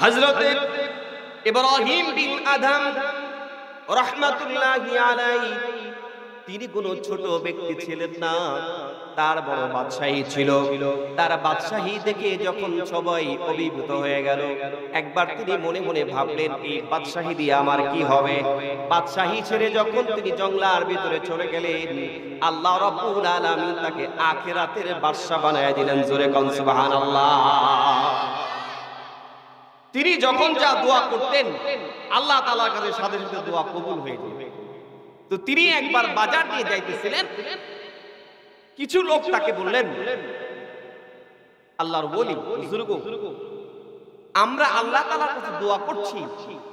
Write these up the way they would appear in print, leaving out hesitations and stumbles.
হযরতে ইব্রাহিম বিন আদম রাহমাতুল্লাহি আলাইহি তিনি কোনো ছোট ব্যক্তি ছিলেন না, তার বড় বাদশাহী ছিল। তার বাদশাহী দেখে যখন সবাই অভিভূত হয়ে গেল, একবার তিনি মনে মনে ভাবলেন, এই বাদশাহী দিয়ে আমার কি হবে। বাদশাহী ছেড়ে যখন তিনি জঙ্গলার ভিতরে চলে গেলেন, আল্লাহ রাব্বুল আলামিন তাকে আখিরাতের বাদশা বানায় দিলেন। জোরে কোন সুবহানাল্লাহ। তিনি যখন যা দোয়া করতেন আল্লাহ তাআলার কাছে সাথে সাথে দোয়া কবুল হয়ে যেত। তো তিনি একবার বাজার দিয়ে যাইতেছিলেন, কিছু লোক তাকে বললেন, আল্লাহর ওলি বুজুর্গ, আমরা আল্লাহ তাআলার কাছে দোয়া করছি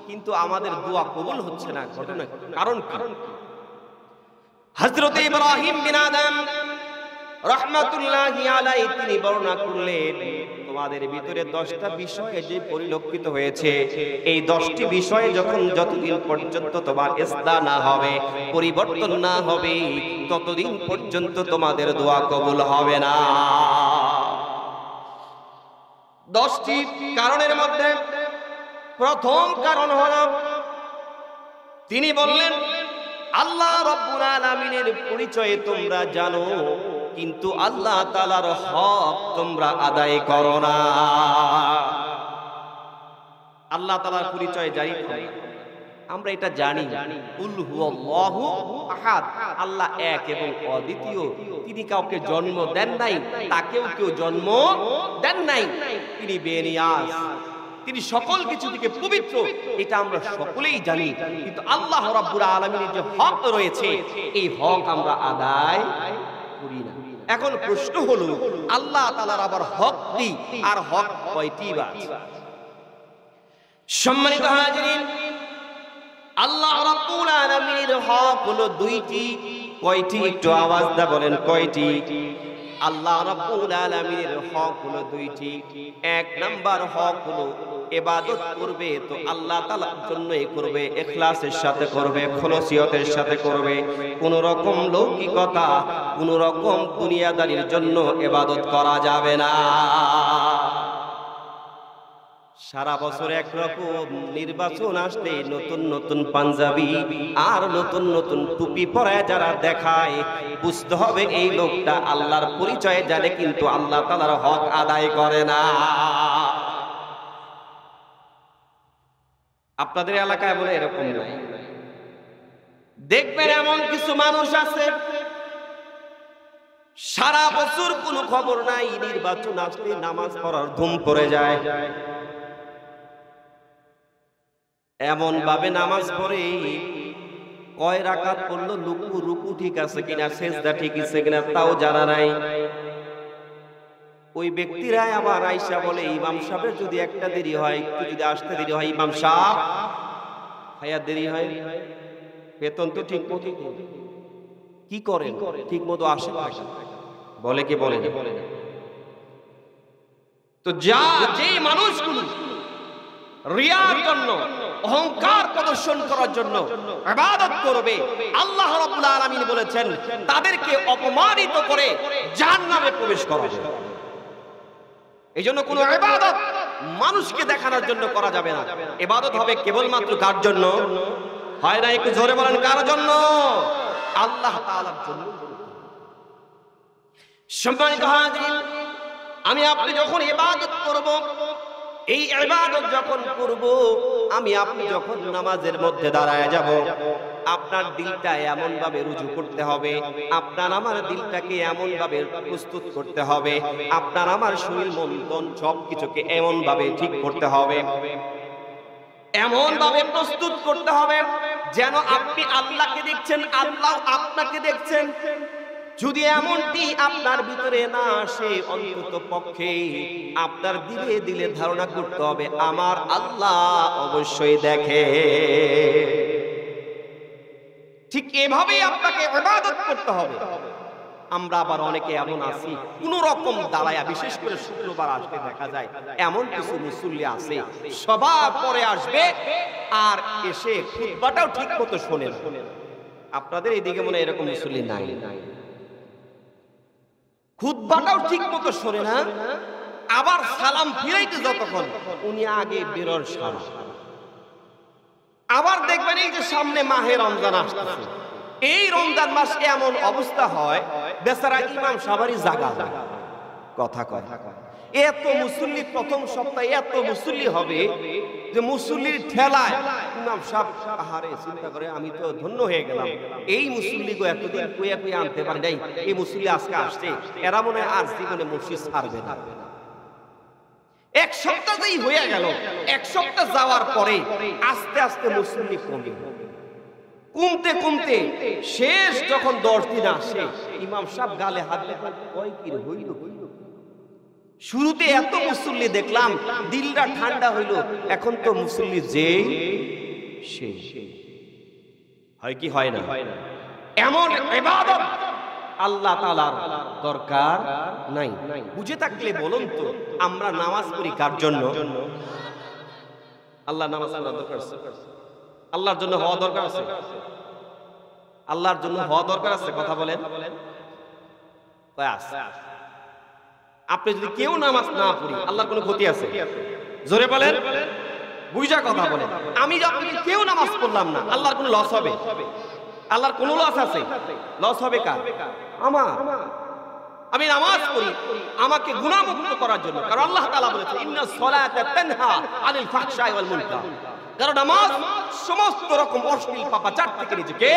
কিন্তু আমাদের দোয়া কবুল হচ্ছে না, ঘটনা কারণ কি? হযরত ইব্রাহিম বিন আদম রাহমাতুল্লাহি আলাইহি তিনি বর্ণনা করলেন, তোমাদের ভিতরে 10টা বিষয়ে যে পরিলক্ষিত হয়েছে, এই 10টি বিষয়ে যতদিন পর্যন্ত তোমার ইসলাহ না হবে, পরিবর্তন না হবে, ততদিন পর্যন্ত তোমাদের দোয়া কবুল হবে না। 10টি কারণের মধ্যে প্রথম কারণ হলো, তিনি বললেন আল্লাহ রাব্বুল আলামিনের পরিচয় তোমরা জানো কিন্তু আল্লাহ তাআলার হক তোমরা আদায় করো না। আল্লাহ তাআলার পরিচয় জানি আমরা, এটা জানি, কুল হুয়াল্লাহু আহাদ, আল্লাহ এক এবং অদ্বিতীয়, তিনি কাউকে জন্ম দেন নাই, তাকেও কেউ জন্ম দেন নাই, তিনি বেনিয়াজ, তিনি সকল কিছু থেকে পবিত্র, এটা আমরা সকলেই জানি। কিন্তু আল্লাহ রাব্বুল আলামিনের যে হক রয়েছে, এই হক আমরা আদায় করি না। এখন প্রশ্ন হলো, আল্লাহ তাআলার আবার হক কি, আর হক কয়টি বা? সম্মানিত হাজিরিন, আল্লাহ রাব্বুল আলামিনের হক হলো 2টি। কয়টি? একটু আওয়াজ দা বলেন, কয়টি? আল্লাহ রাব্বুল আলামিনের হক হলো 2টি। 1 নাম্বার হক হলো ইবাদত করবে তো আল্লাহ তাআলার জন্যই করবে, ইখলাসের সাথে করবে, খলুসিয়তের সাথে করবে। কোন রকম লৌকিকতা, কোন রকম দুনিয়াদারির জন্য ইবাদত করা যাবে না। সারা বছর একরকম, নির্বাচন আসলে নতুন নতুন পাঞ্জাবি আর নতুন নতুন টুপি পরায় যারা দেখায়, বুঝতে হবে এই লোকটা আল্লাহর পরিচয় জানে কিন্তু আল্লাহ তাআলার হক আদায় করে না। আপনাদের এলাকায় বলে এরকম নাই? দেখবেন এমন কিছু মানুষ আছে, সারা বছর কোনো খবর নাই, নির্বাচন আসলে নামাজ পড়ার ধুম পড়ে যায়, এমন ভাবে নামাজ পড়ে, কয় রাকাত পড়লো, রুকু ঠিক আছে কিনা, সিজদা ঠিক আছে কিনা তাও জানা নাই। ওই ব্যক্তিরা আবার আয়েশা বলে, ইমাম সাহেবের যদি একটা দেরি হয়, একটু যদি আসতে দেরি হয়, ইমাম সাহেব হায়াত দেরি হয়, বেতন তো ঠিক মতো কি করেন, ঠিক মতো আসে না, বলে কি বলে না? তো যে মানুষগুলো রিয়ার জন্য, অহংকার প্রদর্শন করার জন্য ইবাদত করবে, আল্লাহ রাব্বুল আলামিন বলেছেন তাদেরকে অপমানিত করে জাহান্নামে প্রবেশ করাবে। এইজন্য কোনো ইবাদত মানুষকে দেখানোর জন্য করা যাবে না। ইবাদত হবে কেবলমাত্র কার জন্য? হয় না? একটু জোরে বলেন, কার জন্য? আল্লাহ তাআলার জন্য। সম্মানিত হাজিরিন, আমি আপনি যখন ইবাদত করব, এই ইবাদত যখন করব, আমি আপনি যখন নামাজের মধ্যে দাঁড়ায় যাব, আপনার দিলটা এমন ভাবে রুজু করতে হবে, আপনার আমার দিলটাকে এমন ভাবে প্রস্তুত করতে হবে, আপনার আমার শরীর মন তন সবকিছুকে এমন ভাবে ঠিক করতে হবে, এমন ভাবে প্রস্তুত করতে হবে যেন আপনি আল্লাহকে দেখছেন, আল্লাহ আপনাকে দেখছেন। যদি এমনটি আপনার ভিতরে না আসে, অন্তত পক্ষে আপনার দিলে দিলে ধারণা করতে হবে আমার আল্লাহ অবশ্যই দেখে। ঠিক এভাবেই আপনাকে ইবাদত করতে হবে। আমরা আবার অনেকে এমন আছি, কোন রকম দাঁড়ায়া, বিশেষ করে শুক্রবার আসলে দেখা যায় এমন কিছু মুসল্লি আছে, সবার পরে আসবে আর এসে খুতবাটাও ঠিক মতো শোনে না। আপনাদের এইদিকে মনে হয় এরকম মুসল্লি নাই? খুতবাটাও ঠিক মতো শোনে না, আবার সালাম ফিরাইতে যতক্ষণ উনি আগে বেরোর সারা। আবার দেখবেন এই যে সামনে মাহে রমজান আসতেছে, এই রমজান মাস এমন অবস্থা হয় বেচারা ইমাম সাহাবারি জাগা কথা কয়। এত মুসল্লি প্রথম সপ্তাহে এত মুসল্লি হবে যে মুসল্লির ঠেলায় ইমাম সাহেব আহারে চিন্তা করে আমি তো ধন্য হয়ে গেলাম, এই মুসল্লি গো এতদিন কুয়া কুয়া আনতে পারি নাই, এই মুসল্লি আজকে আসছে, এরা মনে হয় আর জীবনে মসজিদ ছাড়বে না। এক সপ্তাহই হয়ে গেল, এক সপ্তাহ যাওয়ার পরে আস্তে আস্তে মুসল্লি কমতে কমতে শেষ যখন 10 দিন আসে ইমাম সাহেব গালে হাত দিয়ে কয় কি রে হইল, শুরুতে এত মুসল্লি দেখলাম দিলটা ঠান্ডা হইল, এখন তো মুসল্লি যে শেষ হয় কি হয় না? এমন ইবাদত আল্লাহ তাআলার দরকার নাই। বুঝে থাকলে বলুন তো আমরা নামাজ পড়ি কার জন্য? আল্লাহ নামাজ পড়ার দরকার আছে, আল্লাহর জন্য হওয়া দরকার আছে, আল্লাহর জন্য হওয়া দরকার আছে। কথা বলেন। আপনি যদি কেউ নামাজ না পড়ি আল্লাহর কোনো ক্ষতি আছে? জোরে বলেন, বুঝা কথা বলেন। আমি যখন কেউ নামাজ পড়লাম না আল্লাহর কোনো লস হবে? আল্লাহর কোনো লস আছে? লস হবে কার? আমার। আমি নামাজ পড়ি আমাকে গুনাহমুক্ত করার জন্য, কারণ আল্লাহ তাআলা বলেছেন ইন্নাস সালাতা তানহা আনিল ফাহশাই ওয়াল মুনকার। কারণ নামাজ সমস্ত রকম অশ্লীল পাপাচার থেকে নিজেকে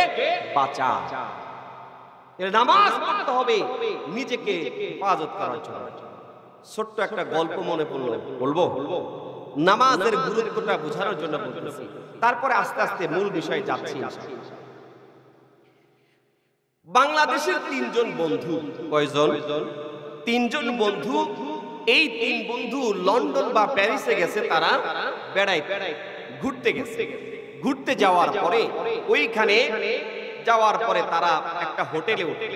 বাঁচায়। নামাজ পড়তে হবে নিজেকে হেফাজত করার জন্য। ছোট্ট একটা গল্প মনে পড়লো, বলবো? নামাজের গুরুত্বটা বোঝানোর জন্য বলতেছি, তারপরে আস্তে আস্তে মূল বিষয়ে যাচ্ছি। বাংলাদেশের 3 জন বন্ধু, কয়জন? 3 জন বন্ধু। এই 3 বন্ধু লন্ডন বা প্যারিসে গেছে, তারা বেড়াইতে ঘুরতে গেছে। ঘুরতে যাওয়ার পরে ওইখানে যাওয়ার পরে তারা একটা হোটেলে উঠে,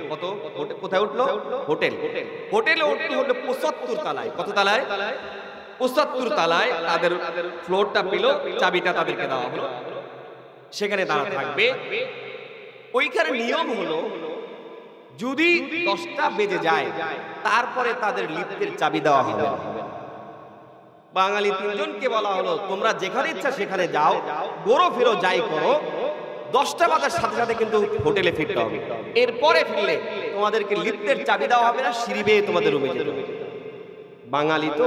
কোথায় উঠলো? হোটেলে উঠতে হলো 75 তলায়। কত তলায়? 75 তলায় তাদের ফ্লোরটা পেল, চাবিটা তাদেরকে দেওয়া হলো, সেখানে তারা থাকবে। ওইখানে নিয়ম হলো যদি 10টা বেজে যায় তারপরে তাদের লিফটের চাবি দেওয়া হবে। বাঙালি 3 জনকে বলা হলো তোমরা যেখানে ইচ্ছা সেখানে যাও, ঘোরো ফেরো যাই করো, 10টা বাজার সাথে সাথে কিন্তু হোটেলে ফিরতে হবে। এরপরে ফিরলে তোমাদেরকে লিফটের চাবি দেওয়া হবে না, সিঁড়ি বেয়ে তোমাদের রুমে যেতে হবে। বাঙালি তো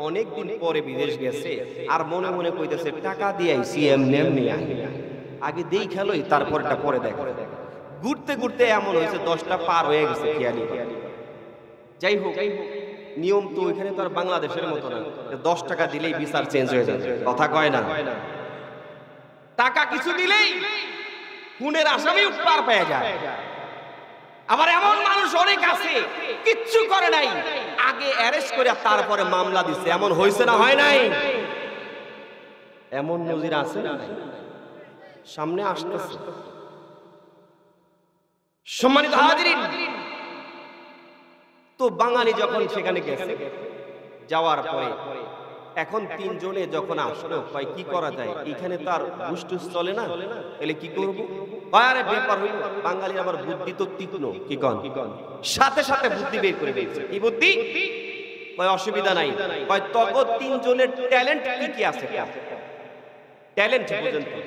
অনেকদিন পরে বিদেশ গেছে আর মনে মনে কইতেছে টাকা দিয়ে আইছি, এমনি আগে দেই খেলোই তারপরটা পরে দেখো। ঘুরতে ঘুরতে এমন হয়েছে 10টা পার হয়ে গেছে খেয়ালি। যাই হোক, নিয়ম তো ওইখানে তো আর বাংলাদেশের মতো না, 10 টাকা দিলেই বিচার চেঞ্জ হয়ে যাবে। কথা কয় না? টাকা কিছু দিলেই খুনের আসামি পার পেয়ে যায়। আবার এমন মানুষ অনেক আছে কিচ্ছু করে নাই, আগে অ্যারেস্ট করে তারপরে মামলা দিছে। এমন হয়েছে না হয় নাই? এমন নজির আছে না? সামনে আসতেছে। সম্মানিত হাজিরিন, তো বাঙালি যখন সেখানে গেছে, যাওয়ার পরে এখন 3 জনে যখন আসলো, কয় কি করা যায়, এখানে তার গুষ্টুস চলে না, তাহলে কি করব? আরে ব্যাপার হইল, বাঙালি আমার বুদ্ধি তো তীক্ষ্ণ, কি কন? সাথে সাথে বুদ্ধি বের করে দিয়েছে। কি বুদ্ধি? কয় অসুবিধা নাই, কয় তগো 3 জনের ট্যালেন্ট কি আছে? ট্যালেন্ট বুঝেন তো,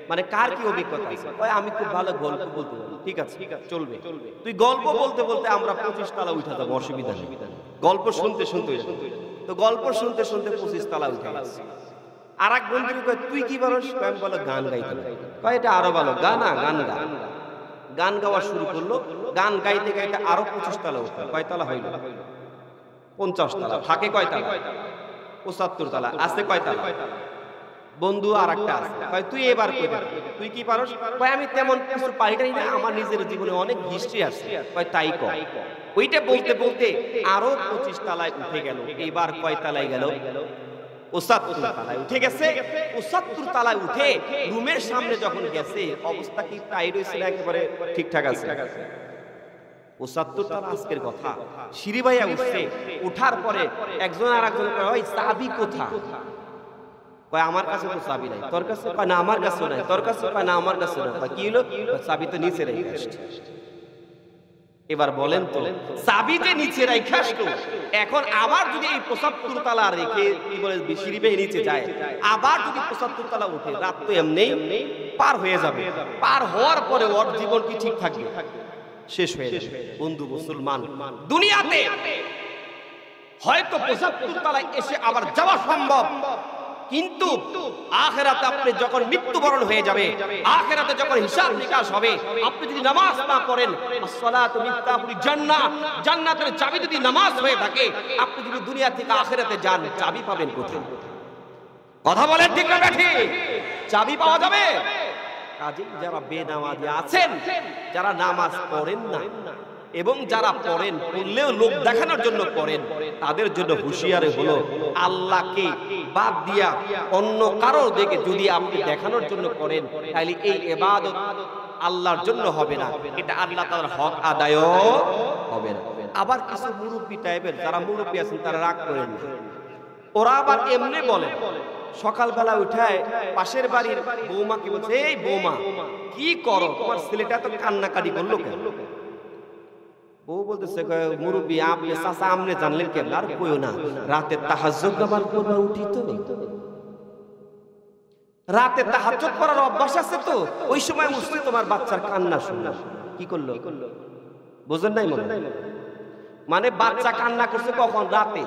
মানে কার কি অভিজ্ঞতা আছে? কয় আমি খুব ভালো গল্প বলতে পারি। ঠিক আছে, চলবে। তুই গল্প বলতে বলতে আমরা 25 তলা উঠে যাবো, অসুবিধা নেই। গল্প শুনতে শুনতে তো গল্প শুনতে শুনতে 25 তলা উঠে গেছে। আর এক বন্ধু কয় তুই কি পারস? আমি বলো গান গাইতে পারি। কয় এটা আরো ভালো, গানা গান গা। গান গাওয়া শুরু করলো, গান গাইতে গাইতে আরো 25 তলা উঠলো। কয় তলা হইল? 50 তলা। থাকে কয় তলা? 75 তলা। আসতে কয় তলা? বন্ধু আর একটা আছে, কয় তুই এবার কই দে, তুই কি পারস? কয় আমি তেমন কিছু পারিটাই না, আমার নিজের জীবনে অনেক হিস্ট্রি আছে। কয় তাই কয়। ওইটা বলতে বলতে আরো 25 তলায় উঠে গেল। এইবার কয় তলায় গেল? 75 তলায় উঠে গেছে। 75 তলায় উঠে রুমের সামনে যখন গেছে, অবস্থা কি টাইট হয়েছিল? একেবারে ঠিকঠাক আছে। 75 তলা আজকের কথা। সিঁড়ি বাইয়া উঠছে, উঠার পরে একজন আর একজন কয় ওই চাবি কোথা? কয় আমার কাছে তো চাবি নাই। তোর কাছে? কয় না আমার কাছে নাই। তোর কাছে? কয় না আমার কাছে না। কি হলো? চাবি তো নিচে রেখে আসছে। এবার বলেন তো, চাবিতে নিচে রাইখা আসলো, এখন আবার যদি এই ৭৫ তালা রেখে কি বলে সিঁড়ি বেয়ে নিচে যায়, আবার যদি ৭৫ তালা উঠে, রাত তো এমনি পার হয়ে যাবে। পার হওয়ার পরে ওর জীবন কি ঠিক থাকবে? শেষ হয়ে যাবে। বন্ধু মুসলমান, দুনিয়াতে হয়তো ৭৫ তালায় এসে আবার যাওয়া সম্ভব, কিন্তু আখিরাতে আপনি যখন মৃত্যুবরণ হয়ে যাবে, আখিরাতে যখন হিসাব নিকাশ হবে, আপনি যদি নামাজ না পড়েন, আসসালাতু মিফতাহুল জান্নাহ, জান্নাতের চাবি যদি নামাজ হয়ে থাকে, আপনি যদি দুনিয়া থেকে আখিরাতে যান, চাবি পাবেন কোথায়? কথা বলেন ঠিক না ঠিক? চাবি পাওয়া যাবে? কাজেই যারা বেনামাজি আছেন, যারা নামাজ পড়েন না এবং যারা পড়েন, পড়লেও লোক দেখানোর জন্য পড়েন, তাদের জন্য হুঁশিয়ারি হলো, আল্লাহকে বাদ দিয়া অন্য কারো দিকে যদি আপনি দেখানোর জন্য পড়েন, তাহলে এই ইবাদত আল্লাহর জন্য হবে না, এটা আল্লাহ তাআলার হক আদায় হবে না। আবার কিছু মুরব্বী টাইপের যারা মুরব্বী আছেন, তারা রাগ করেন না, ওরা আবার এমনি বলে, সকালবেলা উঠায় পাশের বাড়ির বৌমাকে বলছে, এই বৌমা কি করো, তোমার ছেলেটা তো কান্নাকাটি করলো কেন? বউ বলতেছে, মুরব্বী আপনি চাচা আমনে জানলেন কেন? আর কইও না, রাতে তাহাজ্জুদ নামাজ পড়বা উঠি তো, রাতে তাহাজ্জুদ পড়ার অভ্যাস আছে তো, ওই সময় উঠছে তোমার বাচ্চার কান্না শুনলা। কি করলো? বুঝেন নাই? মানে বাচ্চা কান্না করছে কখন? রাতে।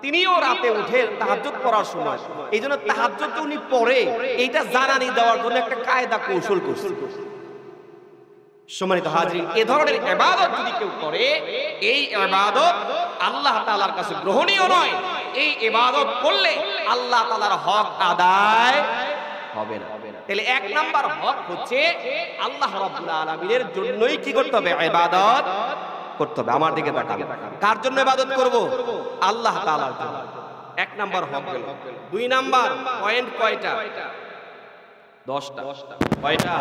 তিনিও রাতে উঠে তাহাজ্জুদ পড়ার সময়, এই জন্য তাহাজ্জুদ উনি পড়ে এইটা জানানি দেওয়ার জন্য একটা কায়দা কৌশল করছে। সম্মানিত হাজিরিন, এ ধরনের ইবাদত যদি কেউ করে, এই ইবাদত আল্লাহ তাআলার কাছে গ্রহণীয় নয়। এই ইবাদত করলে আল্লাহ তাআলার হক আদায় হবে না। তাহলে এক নাম্বার হক হচ্ছে আল্লাহ রাব্বুল আলামিনের জন্যই কি করতে হবে? ইবাদত করতে হবে। আমার দিকে তাকান, কার জন্য ইবাদত করব? আল্লাহ তাআলার জন্য। এক নাম্বার হক গেল। দুই নাম্বার পয়েন্ট কয়টা? 10টা। কয়টা?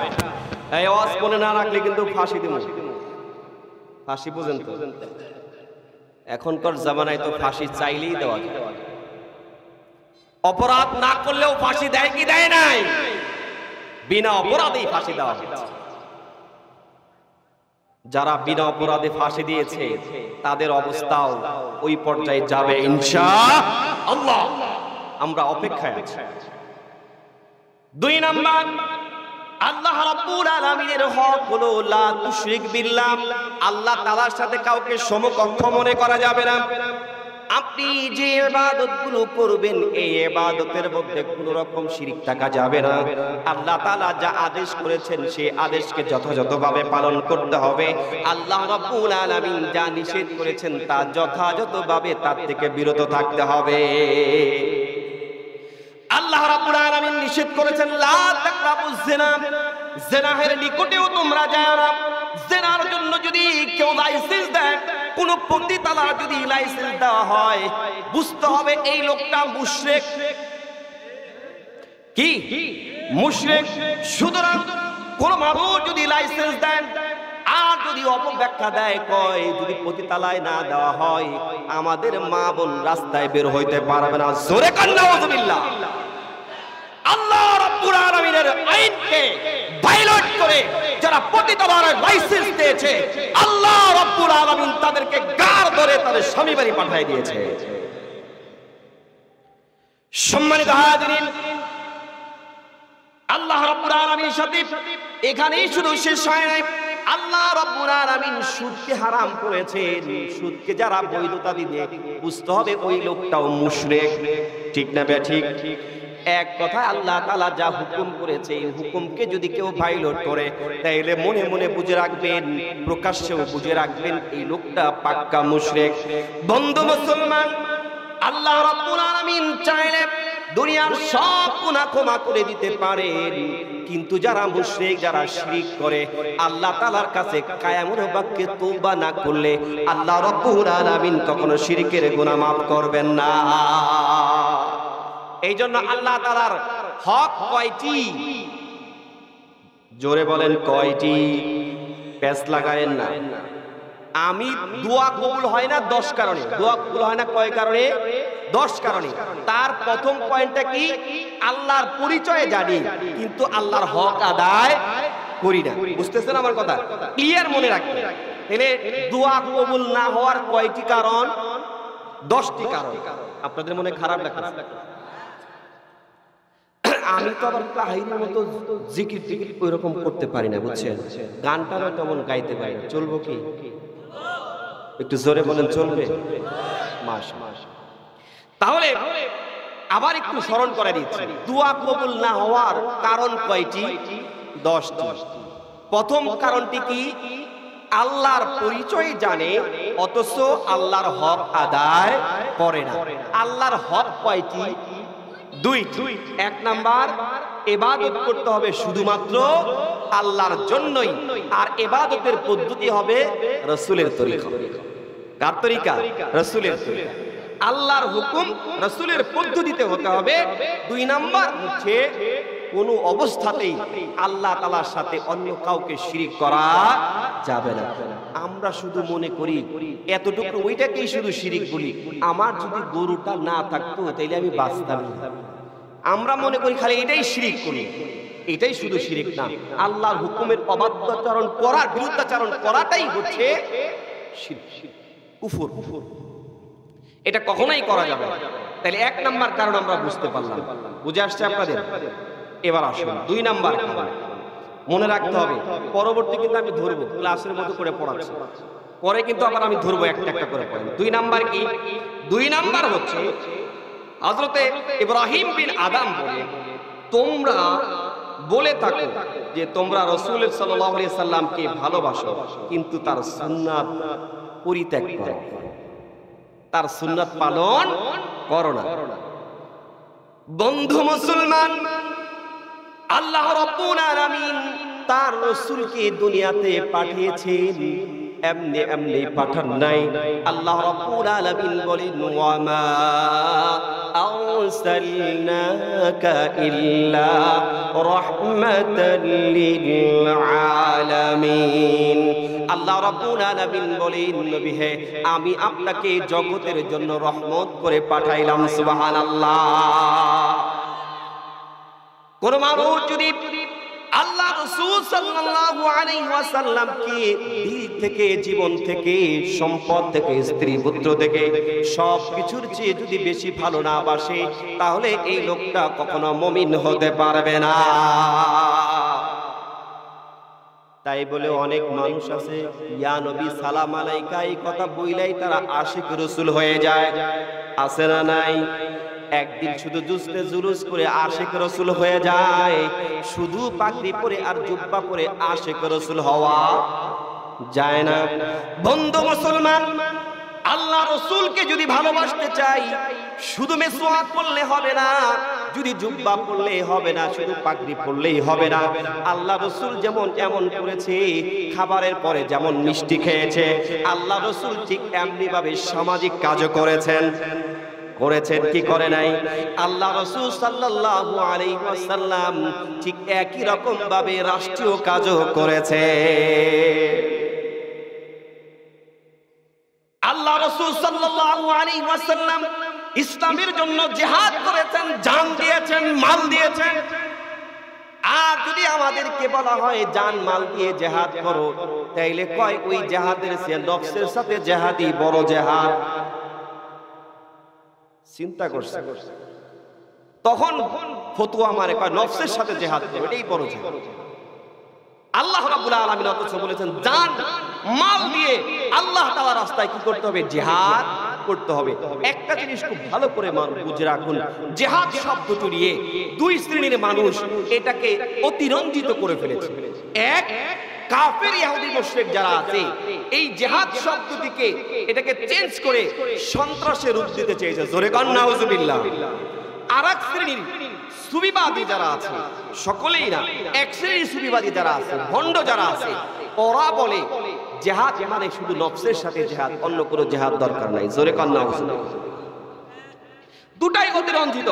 এই ওয়াজ মনে না রাখলে কিন্তু ফাঁসি দিব। ফাঁসি বুঝেন তো? এখনকার জামানায় তো ফাঁসি চাইলেই দেওয়া যায়। অপরাধ না করলেও ফাঁসি দেয় কি দেয় নাই? বিনা অপরাধেই ফাঁসি দেওয়া হচ্ছে। যারা বিনা অপরাধে ফাঁসি দিয়েছে, তাদের অবস্থাও ওই পর্যায়ে যাবে ইনশাআল্লাহ। আমরা অপেক্ষায় আছি। দুই নাম্বার, আল্লাহ রাব্বুল আলামিনের হক হলো লা তুশরিক বিল্লাহ, আল্লাহ তাআলার সাথে কাউকে সমকক্ষ মনে করা যাবে না। আপনি যে ইবাদতগুলো করবেন, এই ইবাদতের মধ্যে কোনো রকম শিরক থাকা যাবে না। আল্লাহ তাআলা যা আদেশ করেছেন, সেই আদেশকে যথাযথভাবে পালন করতে হবে। আল্লাহ রাব্বুল আলামিন যা নিষেধ করেছেন, তা যথাযথভাবে তার থেকে বিরত থাকতে হবে। আল্লাহ রাব্বুল আলামিন নিষেধ করেছেন, লা তাকরাবুজ জিনা, জিনাহের নিকটেও তোমরা যাও না। জিনার জন্য যদি কেউ লাইসেন্স দেয়, কোন পতিতালার যদি লাইসেন্স দেওয়া হয়, বুঝতে হবে এই লোকটা মুশরিক। কি মুশরিক? সুতরাং কোন মানুষ যদি লাইসেন্স দেন আর যদি অপব্যাখ্যা দেয়, কয় যদি পতিতালায় না দেওয়া হয়, আমাদের মা বোন রাস্তায় বের হইতে পারবে না। জোরে কান নাউযুবিল্লাহ। আল্লাহ রাব্বুল আলামিনের আইনকে ভায়োলেট করে যারা পতিতালার লাইসেন্স দিয়েছে, আল্লাহ রাব্বুল আলামিন তাদেরকে গাড় ধরে তাদের স্বামী বাড়ি পাঠিয়ে দিয়েছে। সম্মানিত হাজিরিন, আল্লাহ রাব্বুল আলামিনের সাথে এখানেই শুধু শেষ হয় নাই। আল্লাহ রাব্বুল আলামিন সুদকে হারাম করেছেন। সুদকে যারা বৈধতা দিবে, বুঝতে হবে ওই লোকটাও মুশরিক। ঠিক না ঠিক? এক কথায় আল্লাহ তাআলা যা হুকুম করেছে, এই হুকুমকে যদি কেউ ভায়োলেট করে, তাইলে মনে মনে বুঝে রাখবেন, প্রকাশ্যেও বুঝে রাখবেন, এই লোকটা পাক্কা মুশরিক। বন্ধু মুসলমান, আল্লাহ রাব্বুল আলামিন চাইলে দুনিয়ার সব গুনাহ ক্ষমা করে দিতে পারেন, কিন্তু যারা মুশরিক, যারা শিরক করে, আল্লাহ তাআলার কাছে কায়ামুল বাক্যে তওবা না করলে আল্লাহ রাব্বুল আলামিন কখনো শিরকের গুনাহ মাফ করবেন না। এই জন্য আল্লাহ তাআলার হক কয়টি? জোরে বলেন কয়টি? পেছ লাগায়েন না। আমি দোয়া কবুল হয় না 10 কারণে। দোয়া কবুল হয় না কয় কারণে? 10 কারণে। তার প্রথম পয়েন্টটা কি? আল্লাহর পরিচয় জানি, কিন্তু আল্লাহর হক আদায় করি না। বুঝতেছেন আমার কথা? ক্লিয়ার মনে রাখবেন। তাহলে দোয়া কবুল না হওয়ার কয়টি কারণ? 10টি কারণ। আপনাদের মনে খারাপ লাগছে? আমি তো আবার তাহিরের মতো জিকির টিকির ওইরকম করতে পারি না, বুঝছেন? গানটারও তেমন গাইতে পারি না। চলবো কি? একটু জোরে বলেন, চলবে? মাশাআল্লাহ। তাহলে আবার একটু স্মরণ করে দিচ্ছি, দোয়া কবুল না হওয়ার কারণ কয়টি? 10টি। প্রথম কারণটি কি? আল্লাহর পরিচয় জানে অথচ আল্লাহর হক আদায় করে না। আল্লাহর হক কয়টি? 2টি। 1 নাম্বার, ইবাদত করতে হবে শুধুমাত্র আল্লাহর জন্যই, আর ইবাদতের পদ্ধতি হবে রাসূলের তরিকা। কার তরিকা? রাসূলের তরিকা। আল্লাহর হুকুম রাসূলের পদ্ধতিতে হতে হবে। 2 নাম্বার হচ্ছে কোনো অবস্থাতেই আল্লাহ তাআলার সাথে অন্য কাউকে শিরিক করা যাবে না। আমরা শুধু মনে করি এতটুকু, ওইটাকেই শুধু শিরিক বলি। আমার যদি গরুটা না থাকতো তাইলে আমি বাঁচতাম না। আমরা মনে করি খালি এটাই শিরিক করি। এটাই শুধু শিরিক না, আল্লাহর হুকুমের অবাধ্যাচরণ করার, বিরুদ্ধাচরণ করাটাই হচ্ছে শিরক, কুফর। এটা কখনোই করা যাবে না। তাহলে 1 নাম্বার কারণ আমরা বুঝতে পারলাম। বুঝে আসছে আপনাদের? এবার আসুন 2 নাম্বার কারণ। মনে রাখতে হবে, পরবর্তী কিন্তু আমি ধরবো, ক্লাসের মতো করে পড়াচ্ছি, পরে কিন্তু আবার আমি ধরবো একটা একটা করে পড়াবো। 2 নাম্বার কি? 2 নাম্বার হচ্ছে হযরতে ইব্রাহিম বিন আদম বলে, তোমরা বলে থাকো যে তোমরা রাসূল সাল্লাল্লাহু আলাইহি সাল্লামকে ভালোবাসো, কিন্তু তার সুন্নাত পরিত্যাগ করো, তার সুন্নাত পালন করো না। বন্ধু মুসলমান, আল্লাহ রাব্বুল আলামিন তার রাসূলকে দুনিয়াতে পাঠিয়েছেন, এমনি এমনি পাঠান নাই। আল্লাহ রাব্বুল আলামিন বলেন, ওয়া মা আরসালনাকা ইল্লা রাহমাতাল লিল আলামিন। আল্লাহ রাব্বুল আলামিন বলেন, নবী হে, আমি আপনাকে জগতের জন্য রহমত করে পাঠাইলাম। সুবহানাল্লাহ। কোন মানুষ যদি আল্লাহ রাসূল সাল্লাল্লাহু আলাইহি ওয়াসাল্লামকে দিল থেকে, জীবন থেকে, সম্পদ থেকে, স্ত্রী পুত্র থেকে সব কিছুর চেয়ে যদি বেশি ভালো না বাসে, তাহলে এই লোকটা কখনো মুমিন হতে পারবে না। তাই বলে অনেক মানুষ আছে, ইয়া নবী সালাম আলাইকা এই কথা বইলাই তারা আশিক রাসূল হয়ে যায়। আছে না নাই? একদিন শুধু জুসতে জুলুস করে আশিক রাসূল হয়ে যায়। শুধু পাগড়ি পরে আর জুব্বা পরে আশিক রাসূল হওয়া যায় না। বন্ধু মুসলমান, আল্লাহ রাসূলকে যদি ভালোবাসতে চাই, শুধু মেসওয়াক পড়লে হবে না, যদি জুব্বা পড়লে হবে না, শুধু পাগড়ি পড়লেই হবে না। আল্লাহ রাসূল যেমন এমন করেছে, খাবারের পরে যেমন মিষ্টি খেয়েছে, আল্লাহ রাসূল ঠিক এমনি ভাবে সামাজিক কাজও করেছেন। করেছেন কি করে নাই? আল্লাহ রাসূল সাল্লাল্লাহু আলাইহি ওয়াসাল্লাম ঠিক একই রকম ভাবে রাষ্ট্রীয় কাজও করেছে। আল্লাহ রাসূল সাল্লাল্লাহু আলাইহি ওয়াসাল্লাম ইসলামের জন্য জিহাদ করেছেন, জান দিয়েছেন, মাল দিয়েছেন। আর যদি আমাদেরকে বলা হয় জান মাল দিয়ে জিহাদ করো, তাইলে কয় ওই জিহাদের চেয়ে নফসের সাথে জিহাদই বড় জিহাদ। চিন্তা করছে, তখন ফতোয়া মারে কয় নফসের সাথে জিহাদ করো, এটাই বড় জিহাদ। আল্লাহ রাব্বুল আলামিন অথচ বলেছেন জান মাল দিয়ে আল্লাহ তাআলার রাস্তায় কি করতে হবে? জিহাদ করতে হবে। একটা জিনিস খুব ভালো করে বুঝে রাখুন, জিহাদ শব্দটি নিয়ে 2 শ্রেণীর মানুষ এটাকে অতিরঞ্জিত করে ফেলেছে। এক, কাফের ইহুদি মুশরিক যারা আছে, এই জিহাদ শব্দটিকে এটাকে চেঞ্জ করে সন্ত্রাসের রূপ দিতে চেয়েছে। জোরে কান নাউজুবিল্লাহ। আরেক শ্রেণীর সুবিবাদী যারা আছে, সকলেই না, এক শ্রেণীর সুবিবাদী যারা আছে, ভণ্ড যারা আছে, ওরা বলে জিহাদ মানে শুধু নফসের সাথে জিহাদ, অন্য কোনো জিহাদ দরকার নাই। জোরে কান নাউজুবিল্লাহ। দুটাই অতিরঞ্জিত।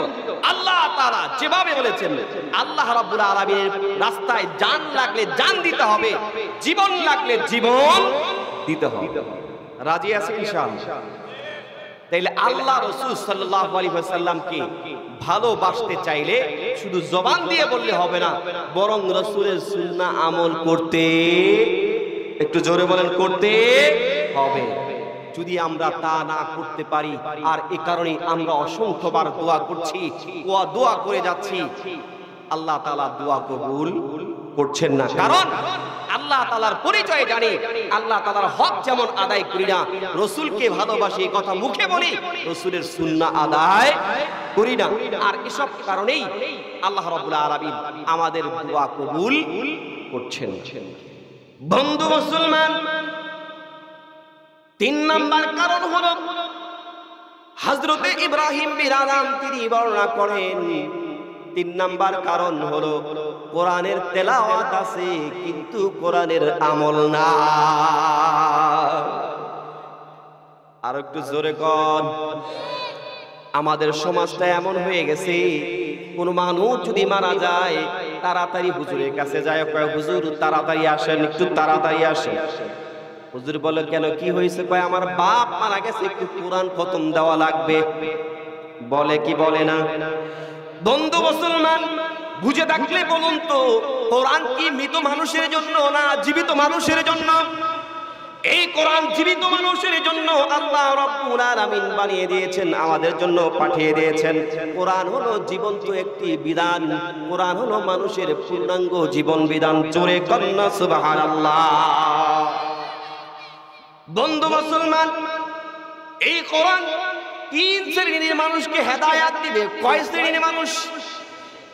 আল্লাহ তাআলা যেভাবে বলেছেন, আল্লাহ রাব্বুল আলামিনের রাস্তায় জান লাগলে জান দিতে হবে, জীবন লাগলে জীবন দিতে হবে। রাজি আছে ইনশাআল্লাহ? তাইলে আল্লাহ রাসূল সাল্লাল্লাহু আলাইহি ওয়াসাল্লামকে ভালোবাসতে চাইলে শুধু জবান দিয়ে বললে হবে না, বরং রাসূলের সুন্নাহ আমল করতে একটু জোরে বলেন, করতে হবে। যদি আমরা তা না করতে পারি, আর এই কারণে আমরা অসংখ্যবার দোয়া করছি, দোয়া করে যাচ্ছি, আল্লাহ তাআলা দোয়া কবুল করছেন না। কারণ আল্লাহ তাআলার পরিচয় জানি, আল্লাহ তাআলার হক যেমন আদায় করি না, রাসূলকে ভালোবাসি এই কথা মুখে বলি, রাসূলের সুন্নাহ আদায় করি না। আর এসব কারণেই আল্লাহ রাব্বুল আলামিন আমাদের দোয়া কবুল করছেন। বন্ধু মুসলমান, 3 নাম্বার কারণ হলো হযরতে ইব্রাহিম বিন আদম তিনি বর্ণনা করেন, 3 নাম্বার কারণ হলো কোরআনের তেলাওয়াত আছে কিন্তু কোরআনের আমল না। আর একটু জোরে কোন। আমাদের সমাজটা এমন হয়ে গেছে, কোন মানুষ যদি মারা যায় তাড়াতাড়ি হুজুরের কাছে যায়, কয় হুজুর তাড়াতাড়ি আসেন, একটু তাড়াতাড়ি আসেন। হুজুর বলে কেন, কি হয়েছে? কয় আমার বাপ মারা গেছে, একটু কোরআন খতম দেওয়া লাগবে। বলে কি বলে না? বন্ধু মুসলমান, বুঝে থাকলে বলুন তো, কোরআন কি মৃত মানুষের জন্য না জীবিত মানুষের জন্য? এই কোরআন জীবিত মানুষের জন্য আল্লাহ রাব্বুল আলামিন বানিয়ে দিয়েছেন, আমাদের জন্য পাঠিয়ে দিয়েছেন। কোরআন হলো জীবন্ত একটি বিধান, কোরআন হলো মানুষের পূর্ণাঙ্গ জীবন বিধান। জোরে কন্না সুবহানাল্লাহ। বন্ধু মুসলমান, এই কোরআন 3 শ্রেণীর মানুষকে হেদায়াত দিবে। কয় শ্রেণীর মানুষ?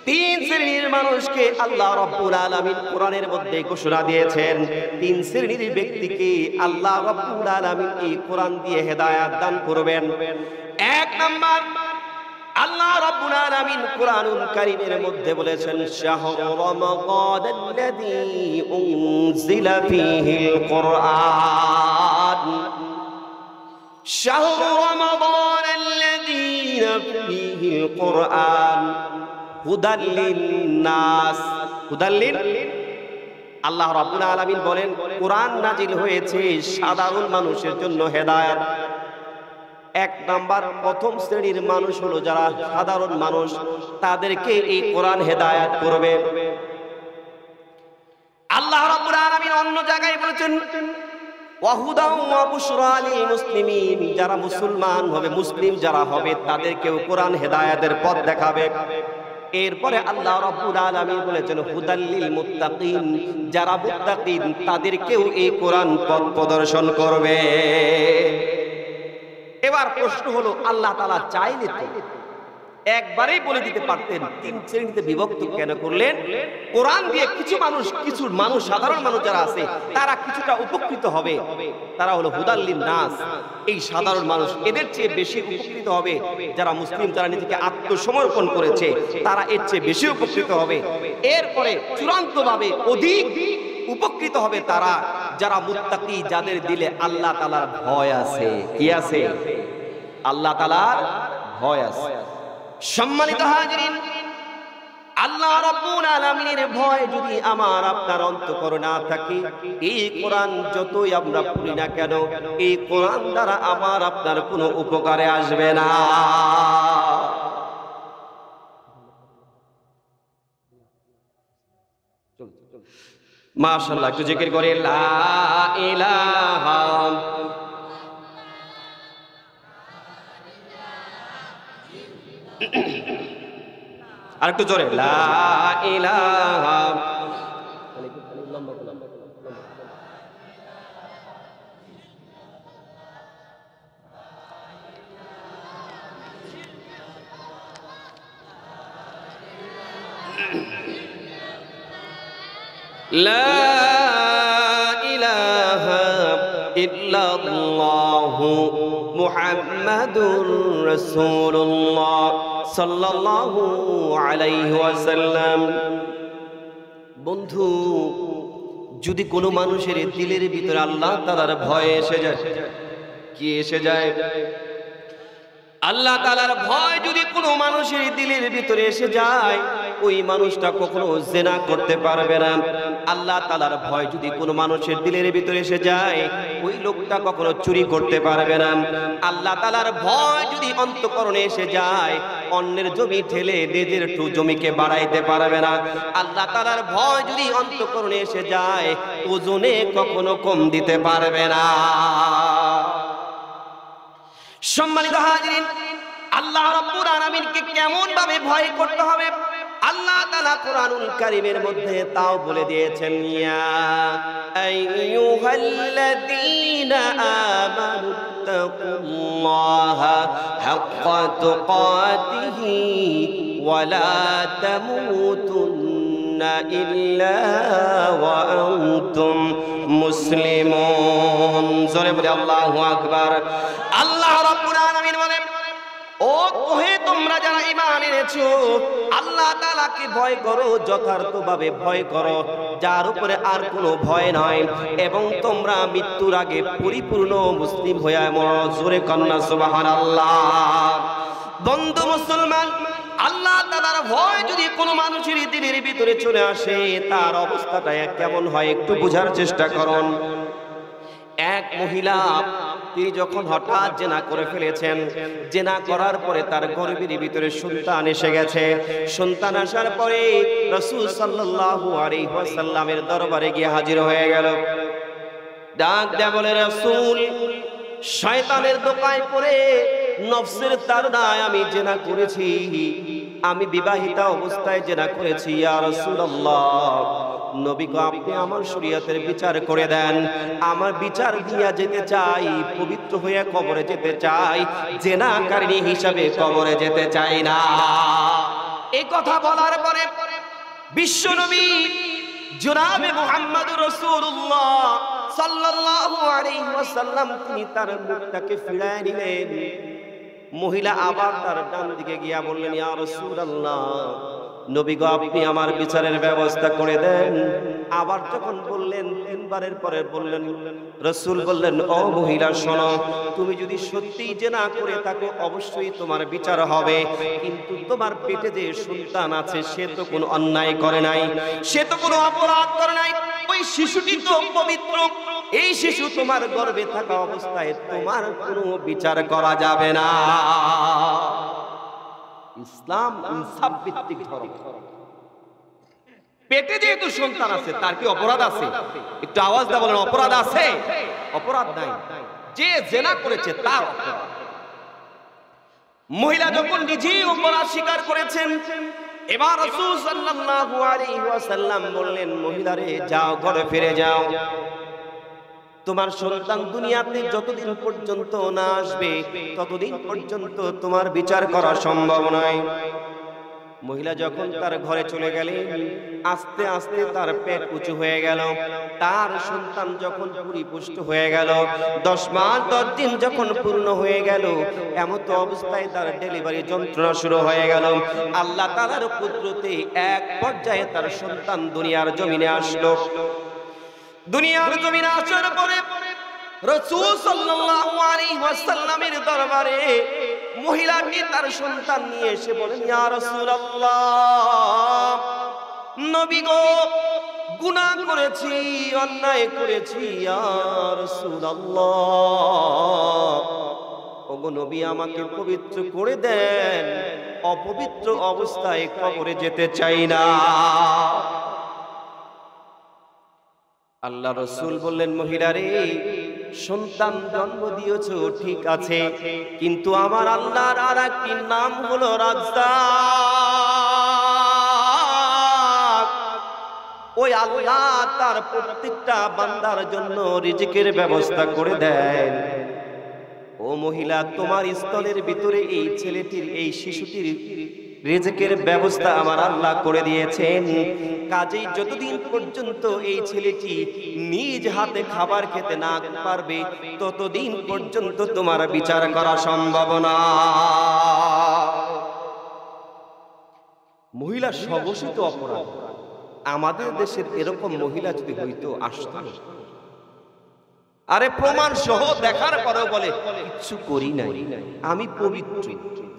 3 শ্রেণীর মানুষকে আল্লাহ রাব্বুল আলামিন কোরআনের মধ্যে ঘোষণা দিয়েছেন। 3 শ্রেণীর ব্যক্তিকে আল্লাহ রাব্বুল আলামিন এই কোরআন দিয়ে হেদায়াত দান করবেন। 1 নাম্বার, আল্লাহ রাব্বুল আলামিন কোরআনুল কারীমের মধ্যে বলেছেন, শাহরু রমাদানাল্লাযী উনজিলা ফীহিল কোরআন, শাহরু রমাদানাল্লাযী ফীহিল কোরআন হুদাল লিন-নাস। হুদাল লিন, আল্লাহ রাব্বুল আলামিন বলেন কোরআন নাজিল হয়েছে সাধারণ মানুষের জন্য হেদায়েত। 1 নাম্বার, প্রথম শ্রেণীর মানুষ হলো যারা সাধারণ মানুষ, তাদেরকে এই কোরআন হেদায়েত করবে। আল্লাহ রাব্বুল আলামিন অন্য জায়গায় বলেছেন ওয়াহুদা ওয়া বুশরা লিল মুসলিমিন, যারা মুসলমান হবে, মুসলিম যারা হবে তাদেরকেও কোরআন হেদায়েতের পথ দেখাবে। এরপরে আল্লাহ রাব্বুল আলামিন বলেছেন হুদাল লিল মুত্তাকিন, যারা মুত্তাকিন তাদেরকেও এই কোরআন পথ প্রদর্শন করবে। এবার প্রশ্ন হলো, আল্লাহ তাআলা চাইলে তো একবারেই বলে দিতে পারতেন, 3 শ্রেণীতে বিভক্ত কেন করলেন? কোরআন দিয়ে কিছু মানুষ সাধারণ মানুষ যারা আছে তারা কিছুটা উপকৃত হবে, তারা হলো হুদাল লিন-নাস, এই সাধারণ মানুষ। এদের চেয়ে বেশি উপকৃত হবে যারা মুসলিম, যারা নিজেকে আত্মসমর্পণ করেছে, তারা এর চেয়ে বেশি উপকৃত হবে। এরপরে চূড়ান্তভাবে অধিক উপকৃত হবে তারা যারা মুত্তাকি, যাদের দিলে আল্লাহ তাআলার ভয় আছে। কি আছে? আল্লাহ তাআলার ভয় আছে। সম্মানিত হাজিরিন, আল্লাহ রাব্বুল আলামিনের ভয় যদি আমার আপনার অন্তরে না থাকে, এই কোরআন যতই আমরা পড়ি না কেন, এই কোরআন দ্বারা আমার আপনার কোনো উপকারে আসবে না। মাশাআল্লাহ, একটু জিকির করে লা ইলাহা আর একটু জোরে লা ইলাহা লা ইলাহা ইল্লাল্লাহু মুহাম্মাদুর রাসূলুল্লাহ সাল্লাল্লাহু আলাইহি ওয়াসাল্লাম। বন্ধু, যদি কোনো মানুষের দিলের ভিতরে আল্লাহ তাআলার ভয় এসে যায়, কি এসে যায়? আল্লাহ তাআলার ভয় যদি কোনো মানুষের দিলের ভিতরে এসে যায়, ওই মানুষটা কখনো জিনা করতে পারবে না। আল্লাহ তাআলার ভয় যদি কোনো মানুষের দিলের ভিতরে এসে যায়, ওই লোকটা কখনো চুরি করতে পারবে না। আল্লাহ তাআলার ভয় যদি অন্তঃকরণে এসে যায়, অন্যের জমি ঠেলে নিজের জমিকে বাড়াইতে পারবে না। আল্লাহ তাআলার ভয় যদি অন্তঃকরণে এসে যায়, ওজনে কখনো কম দিতে পারবে না। সম্মানিত হাজিরিন, আল্লাহ রাব্বুল আলামিনকে কেমন ভাবে ভয় করতে হবে আল্লাহ তাআলা কোরআনুল কারীমের মধ্যে তাও বলে দিয়েছেন, ইয়া আইয়ুহাল্লাযীনা আমানু তাকুল্লাহা হাক্কা তুকাতিহি ওয়া লা তামুতুন্না ইল্লা ওয়া আনতুম মুসলিমুন। জোরে বলে আল্লাহু আকবার। আল্লাহ রাব্বুল আলামিন বলেন, ও ওহে তোমরা যারা ঈমান এনেছো, আল্লাহ তাআলাকে ভয় করো, যথার্থভাবে ভয় করো, যার উপরে আর কোনো ভয় নয়, এবং তোমরা মৃত্যুর আগে পরিপূর্ণ মুসলিম হয়ে মরো। জোরে কন্যা সুবহানাল্লাহ। বন্ধু মুসলমান, আল্লাহ তাআলার ভয় যদি কোনো মানুষের দিলের ভিতরে চলে আসে, তার অবস্থাটা কেমন হয় একটু বোঝার চেষ্টা করুন। এক মহিলা, তিনি যখন হঠাৎ জেনা করে ফেলেছেন, জেনা করার পরে তার গর্ভের ভিতরে সন্তান এসে গেছে। সন্তান আসার পরে রাসূল সাল্লাল্লাহু আলাইহি ওয়াসাল্লামের দরবারে গিয়ে হাজির হয়ে গেল। ডাক দেয়া বলে, রাসূল, শয়তানের দোকায় পড়ে নফসের তাড়নায় আমি জেনা করেছি, আমি বিবাহিতা অবস্থায় জেনা করেছি। ইয়া রাসূলুল্লাহ, নবী গো, আপনি আমার শরীয়তের বিচার করে দেন। আমার বিচার দিয়া যেতে চাই, পবিত্র হয়ে কবরে যেতে চাই, জেনাকারিনী হিসাবে কবরে যেতে চাই না। এই কথা বলার পরে বিশ্ব নবী জনাবে মুহাম্মদুর রাসূলুল্লাহ সাল্লাল্লাহু আলাইহি ওয়াসাল্লাম তিনি তার মুখটাকে ফিরায় নিলেন। মহিলা আবার তার ডান দিকে গিয়া বললেন, ইয়া রাসূলুল্লাহ, নবী গো, আপনি আমার বিচারের ব্যবস্থা করে দেন। আবার যখন বললেন, তিনবারের পরে বললেন, রাসূল বললেন, ও মহিলা শোনো, তুমি যদি সত্যিই জেনা করে থাকো অবশ্যই তোমার বিচার হবে, কিন্তু তোমার পেটে যে সন্তান আছে সে তো কোনো অন্যায় করে নাই, সে তো কোনো অপরাধ করে নাই, ওই শিশুটি তো পবিত্র। এই শিশু তোমার গর্ভে থাকা অবস্থায় তোমার কোনো বিচার করা যাবে না। ইসলাম ইনসাফ ভিত্তিক ধর্ম। পেটে যেহেতু সন্তান আছে, তার কি অপরাধ আছে? একটু আওয়াজ দিয়ে বলেন, অপরাধ আছে? অপরাধ নাই। যে জেনা করেছে তার অপরাধ। মহিলা যখন নিজেই অপরাধ স্বীকার করেছেন, এবার রাসূল সাল্লাল্লাহু আলাইহি ওয়াসাল্লাম বললেন, মহিলারে যাও, ঘরে ফিরে যাও। তোমার সন্তান দুনিয়াতে যতদিন পর্যন্ত না আসবে ততদিন পর্যন্ত তোমার বিচার করা সম্ভব নয়। মহিলা যখন তার ঘরে চলে গেলেন, আস্তে আস্তে তার পেট উঁচু হয়ে গেল। তার সন্তান যখন পরিপুষ্ট হয়ে গেল, 10 মাস 10 দিন যখন পূর্ণ হয়ে গেল, এমত অবস্থায় তার ডেলিভারি যন্ত্রণা শুরু হয়ে গেল। আল্লাহ তাআলার কুদরতে এক পর্যায়ে তার সন্তান দুনিয়ার জমিনে আসলো। দুনিয়ার জমিনে আসার পরে রাসূল সাল্লাল্লাহু আলাইহি ওয়াসাল্লামের দরবারে মহিলাটি তার সন্তান নিয়ে এসে বলেন, ইয়া রাসূলুল্লাহ, নবী গো, গুনাহ করেছি, অন্যায় করেছি, ইয়া রাসূলুল্লাহ, ওগো নবী, আমাকে পবিত্র করে দেন, অপবিত্র অবস্থায় কবরে যেতে চাই না। আল্লাহ রাসূল বললেন, মহিলারে, সন্তান জন্ম দিয়েছো ঠিক আছে, কিন্তু আমার আল্লাহর আরেকটি নাম হলো রাজ্জাক। ওই আল্লাহ তার প্রত্যেকটা বান্দার জন্য রিজিকের ব্যবস্থা করে দেন। ও মহিলা, তোমার স্তনের ভিতরে এই ছেলেটির, এই শিশুটির রিজিকের ব্যবস্থা আমার আল্লাহ করে দিয়েছেন। কাজেই যতদিন পর্যন্ত এই ছেলেটি নিজ হাতে খাবার খেতে না পারবে ততদিন পর্যন্ত তোমার বিচার করা সম্ভব না। মহিলা স্বঘোষিত অপরাধ। আমাদের দেশের এরকম মহিলা যদি হইতো, আসতো, আরে প্রমাণ সহ দেখার পরেও বলে কিচ্ছু করি নাই, আমি পবিত্র।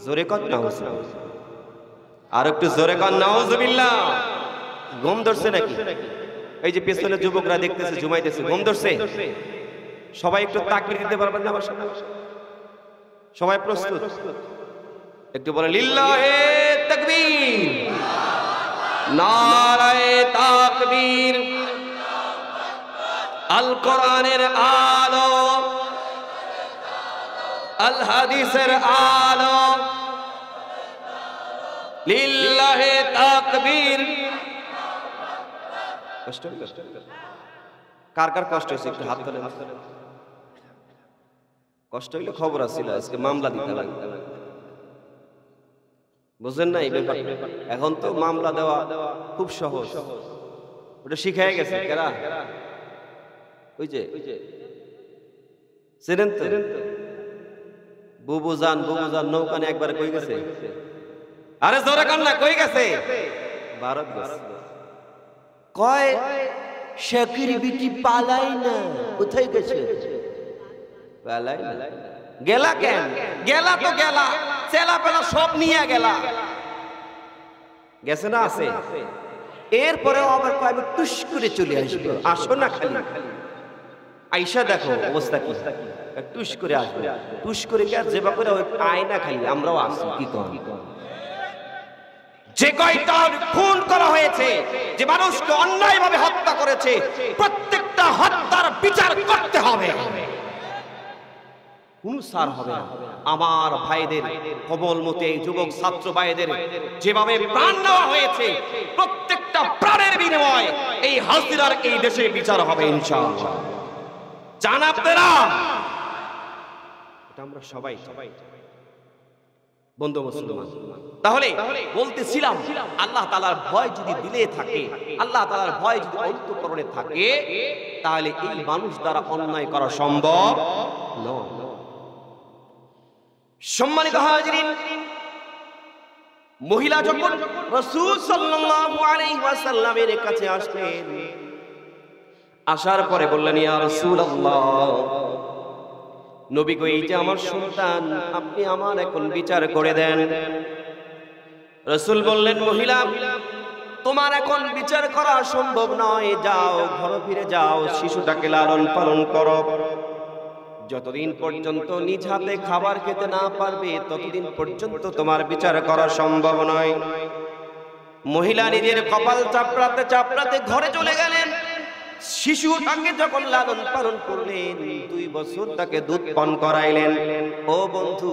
জোরে কর নাউজুবিল্লাহ, আর একটু জোরে কর নাউজুবিল্লাহ। ঘুম ধরছে নাকি? এই যে পেছনে যুবকরা দেখতেছে ঘুমাইতেছে, ঘুম ধরছে? সবাই একটু তাকবীর দিতে পারবেন না আমার সাথে? সবাই প্রস্তুত? একটু বলে লিল্লাহে তাকবীর, নারায়ে তাকবীর। আল কোরআনের আলো, আল হাদিসের আলো, লিল্লাহে তাকবীর। কষ্ট কার কার কষ্ট হয়েছে একটু হাত তোলেন। কষ্ট হইলে খবর আসছিল, আজকে মামলা দিতে লাগবে, বুঝলেন না এই ব্যাপার। এখন তো মামলা দেওয়া খুব সহজ, ওটা শিখাই গেছে কেরা, ওই যে চেনেন তো বুবুজান নৌকানে একবারে কই গেছে, আরে জোরে কান না, কই গেছে? ভারত গেছে। কয় শাকির বিটি পালাই না, কোথায় গেছে? পালাই না, গেলা কেন? গেলা তো গেলা, চেলা পেলা সব নিয়ে গেলা, গেছে না আছে। এরপরেও আবার কয় আমি টুস করে চলে আসবো, আসো না খালি আইসা দেখো অবস্থা কি, টুস করে আসবো, টুস করে কে যেবা করে ওই আয়না খালি আমরাও আসি। কি কম যে কয়টা খুন করা হয়েছে, যে মানুষকে অন্যায়ভাবে হত্যা করেছে, প্রত্যেকটা হত্যার বিচার করতে হবে, কোন সার হবে না। আমার ভাইদের কবলমতে যুবক ছাত্র ভাইদের যেভাবে প্রাণ নেওয়া হয়েছে, প্রত্যেকটা প্রাণের বিনিময়ে এই হাসিনার এই দেশে বিচার হবে ইনশাআল্লাহ। জান আপনারা, এটা আমরা সবাই বন্ধু মুসলমান। তাহলে বলতেছিলাম আল্লাহ তাআলার ভয় যদি দিলে থাকে, আল্লাহ তাআলার ভয় যদি অন্তঃকরণে থাকে, তাহলে এই মানুষ দ্বারা অন্যায় করা সম্ভব নয়। সম্মানিত হাজিরিন, মহিলা যখন রাসূল সাল্লাল্লাহু আলাইহি ওয়াসাল্লামের কাছে আসলেন, আসার পরে বললেন ইয়া রাসূলুল্লাহ, নবী গো, এই যে আমার সন্তান, আপনি আমার এখন বিচার করে দেন। রাসূল বললেন মহিলা, তোমার এখন বিচার করা সম্ভব নয়, যাও ঘরে ফিরে যাও, শিশুটাকে লালন পালন করো। যতদিন পর্যন্ত নিজ হাতে খাবার খেতে না পারবে, ততদিন পর্যন্ত তোমার বিচার করা সম্ভব নয়। মহিলা নিজের কপাল চাপড়াতে চাপড়াতে ঘরে চলে গেলেন। শিশুটাকে যখন লালন পালন করলেন, 2 বছর তাকে দুধ পান করাইলেন। ও বন্ধু,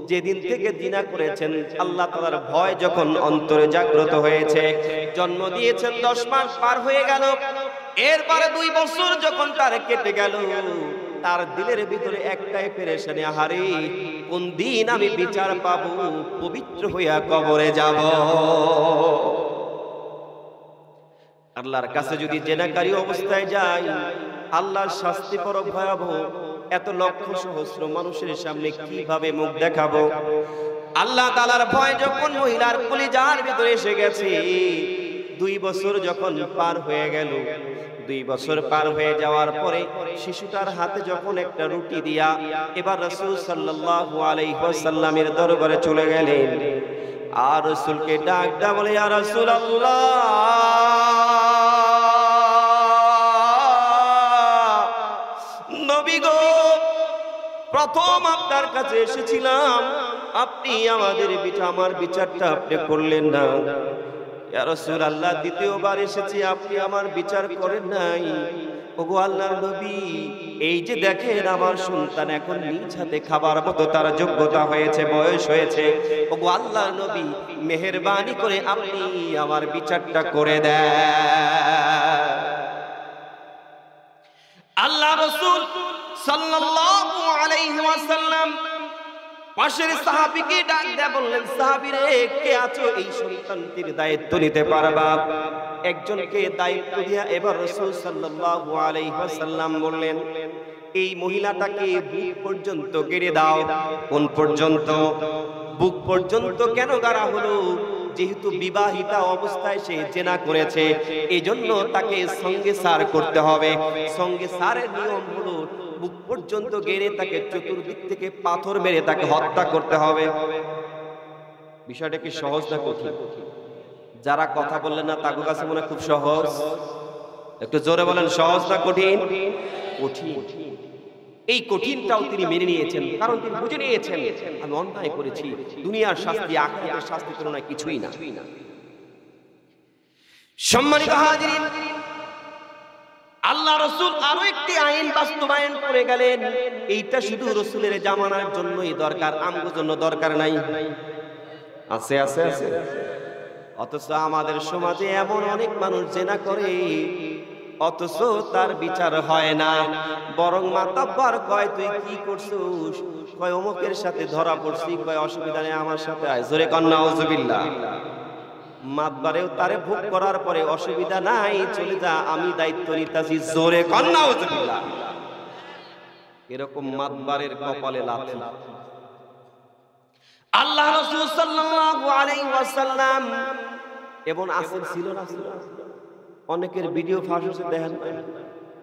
যেদিন থেকে জিনা করেছেন, আল্লাহ তাআলার ভয় যখন অন্তরে জাগ্রত হয়েছে, জন্ম দিয়েছেন, 10 মাস পার হয়ে গেল। এরপরে 2 বছর যখন তার কেটে গেল, তার দিলের ভিতরে একটাই পেরেশানি, আহারে কোন দিন আমি বিচার পাবো, পবিত্র হইয়া কবরে যাব। আল্লাহর কাছে যদি জেনাকারী অবস্থায় যাই, আল্লাহর শাস্তি বড় ভয়াবহ। এত লক্ষ সহস্র মানুষের সামনে কিভাবে মুখ দেখাবো? আল্লাহ তাআলার ভয় যখন মহিলার কলিজার ভিতরে এসে গেছে, 2 বছর যখন পার হয়ে গেল, 2 বছর পার হয়ে যাওয়ার পরে শিশুটার হাতে যখন একটা রুটি দিয়া এবার রাসূল সাল্লাল্লাহু আলাইহি ওয়াসাল্লামের দরবারে চলে গেলেন। আর রাসূলকে ডাক দেয়া বলে, ইয়া রাসূলুল্লাহ, নবী গো, প্রথম আপনার কাছে এসেছিলাম, আপনি আমাদের আমার বিচারটা আপনি করলেন না। ইয়া রাসূলুল্লাহ, দ্বিতীয়বার এসেছি, আপনি আমার বিচার করেন নাই। ওগো আল্লাহর নবী, এই যে দেখেন আমার সন্তান এখন নিজ হাতে খাবার মতো তার যোগ্যতা হয়েছে, বয়স হয়েছে। ওগো আল্লাহর নবী, মেহেরবানি করে আপনি আমার বিচারটা করে দেন। আল্লাহ রাসূল সাল্লাল্লাহু আলাইহি ওয়াসাল্লাম পাশের সাহাবীকে ডাক দেয়া বললেন, সাহাবীরে, কে আছো এই সন্তানটির দায়িত্ব নিতে পারবা? একজনকে দায়িত্ব দিয়া এবার রাসূল সাল্লাল্লাহু আলাইহি ওয়াসাল্লাম বললেন, এই মহিলাটাকে বুক পর্যন্ত গেড়ে দাও। কোন পর্যন্ত? বুক পর্যন্ত কেন গাড়া হলো? যেহেতু বিবাহিতা অবস্থায় সে জেনা করেছে, এজন্য তাকে সঙ্গে সার করতে হবে। সঙ্গে সারের নিয়ম হলো বুক পর্যন্ত গেড়ে তাকে চতুর্দিক থেকে পাথর মেরে তাকে হত্যা করতে হবে। বিষয়টা কি সহজ না কঠিন? যারা কথা বললেন না তাদের কাছে মনে খুব সহজ। একটু জোরে বলেন, সহজ না কঠিন? কঠিন। এই কঠিনটাও তিনি মেনে নিয়েছেন, কারণ তিনি বুঝে নিয়েছেন আমি অন্যায় করেছি, দুনিয়ার শাস্তি আখিরাতের শাস্তির তুলনায় কিছুই না। সম্মানিত হাজিরিন, আল্লাহ রাসূল আরো একটি আইন বাস্তবায়ন করে গেলেন। এইটা শুধু রাসূলের জামানার জন্যই দরকার, আমগোর জন্য দরকার নাই। আছে আছে আছে। অথচ আমাদের সমাজে এমন অনেক মানুষ জিনা করে, অথচ তার বিচার হয় না, বরং মাতাব্বর কয় তুই কি করছিস, কয় অমুকের সাথে ধরা পড়ছি, কয় অসুবিধা নেই আমার সাথে আয়, জোরে কন নাউজুবিল্লাহ। মাতবারেও তারে ভোগ করার পরে অসুবিধা নাই, চলে যা আমি দায়িত্ব নিতেছি, জোরে কন নাউজুবিল্লাহ। এরকম মাতবারের কপালে লাথি। আল্লাহ রাসূল সাল্লাল্লাহু আলাইহি ওয়াসাল্লাম এমন আসল ছিল না? অনেকের ভিডিও ফাঁস হচ্ছে দেখেন,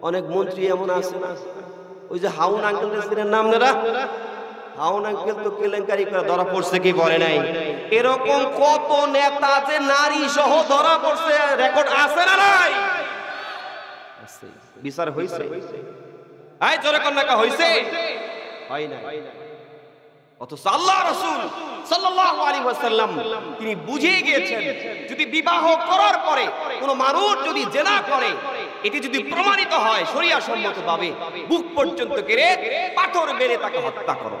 অনেক মন্ত্রী এমন আছে না, ওই যে হাউন আঙ্কেলের নাম নেরা, হাউন আঙ্কেল তো কেলেঙ্কারি করে ধরা পড়ছে কি পড়ে নাই? এরকম কত নেতা আছে নারী সহ ধরা পড়ছে, রেকর্ড আছে না নাই? বিচার হইছে? এই জোরে কন্যা হইছে? হয় না। অথচ আল্লাহ রাসূল সাল্লাল্লাহু আলাইহি ওয়াসাল্লাম তিনি বুঝে গিয়েছেন, যদি বিবাহ করার পরে কোনো মানুষ যদি জিনা করে, এটি যদি প্রমাণিত হয় শরিয়া সম্মতভাবে, বুক পর্যন্ত কেড়ে পাথর মেরে তাকে হত্যা করো।